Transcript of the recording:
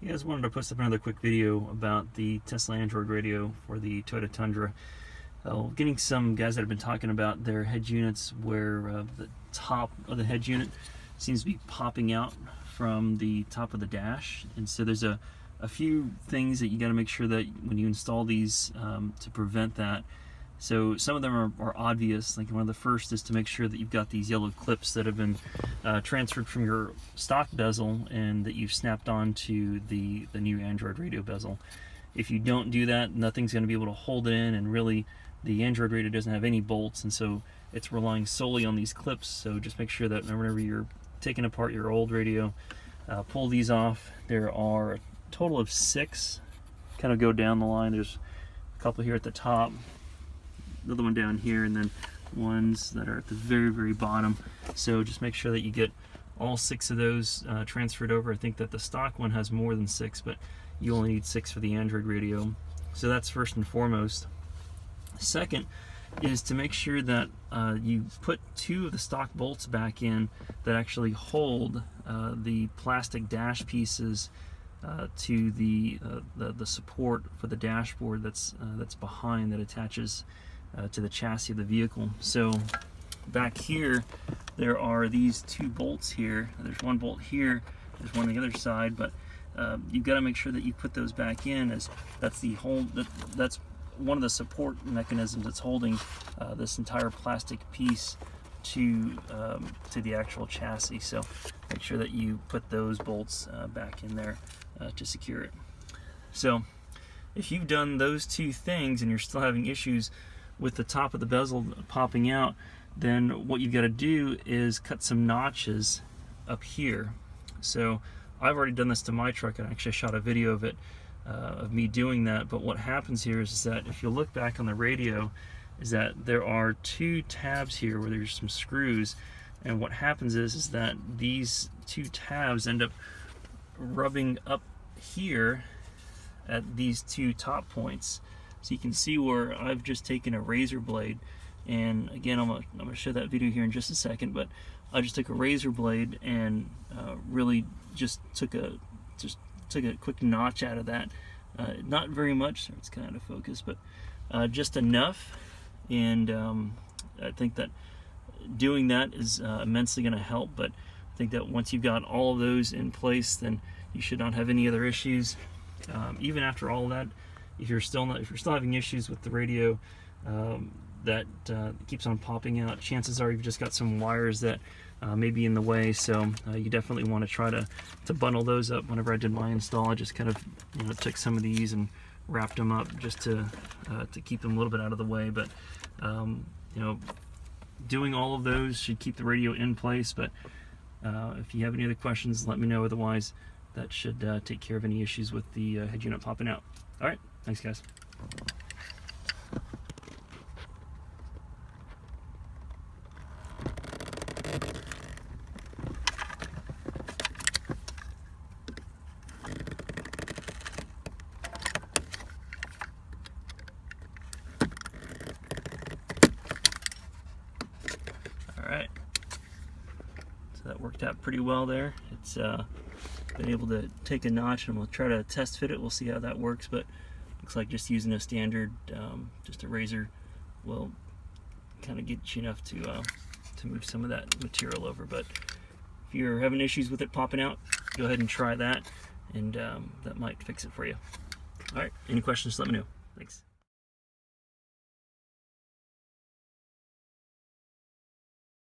You guys wanted to post up another quick video about the Tesla Android radio for the Toyota Tundra. Getting some guys that have been talking about their head units where the top of the head unit seems to be popping out from the top of the dash. And so there's a few things that you got to make sure that when you install these to prevent that. So some of them are obvious. Like one of the first is to make sure that you've got these yellow clips that have been transferred from your stock bezel and that you've snapped onto the new Android radio bezel. If you don't do that, nothing's going to be able to hold it in, and really the Android radio doesn't have any bolts, and so it's relying solely on these clips. So just make sure that whenever you're taking apart your old radio, pull these off. There are a total of 6. Kind of go down the line. There's a couple here at the top, another one down here, and then ones that are at the very bottom. So just make sure that you get all 6 of those transferred over. I think that the stock one has more than 6, but you only need 6 for the Android radio. So that's first and foremost. Second is to make sure that you put 2 of the stock bolts back in that actually hold the plastic dash pieces to the support for the dashboard that's behind, that attaches to the chassis of the vehicle. So back here there are these 2 bolts here. There's one bolt here, there's one on the other side, but you've got to make sure that you put those back in, as that's one of the support mechanisms that's holding this entire plastic piece to the actual chassis. So make sure that you put those bolts back in there to secure it. So if you've done those 2 things and you're still having issues with the top of the bezel popping out, then what you've got to do is cut some notches up here. So I've already done this to my truck, and I actually shot a video of it, of me doing that. But what happens here is that if you look back on the radio, is that there are 2 tabs here where there's some screws, and what happens is that these 2 tabs end up rubbing up here at these 2 top points. So you can see where I've just taken a razor blade, and again I'm gonna show that video here in just a second, but I just took a razor blade and really just took a quick notch out of that. Not very much, so it's kind of out of focus, but just enough. And I think that doing that is immensely going to help. But I think that once you've got all of those in place, then you should not have any other issues. Even after all of that, if you're still having issues with the radio that keeps on popping out, chances are you've just got some wires that may be in the way. So you definitely want to try to bundle those up. Whenever I did my install, I just kind of took some of these and wrapped them up just to keep them a little bit out of the way. But doing all of those should keep the radio in place. But if you have any other questions, let me know. Otherwise, that should take care of any issues with the head unit popping out. All right, thanks guys. Alright, so that worked out pretty well there. It's been able to take a notch, and we'll try to test fit it. We'll see how that works, but looks like just using a standard, just a razor, will kind of get you enough to move some of that material over. But if you're having issues with it popping out, go ahead and try that, and that might fix it for you. Alright, any questions, let me know. Thanks.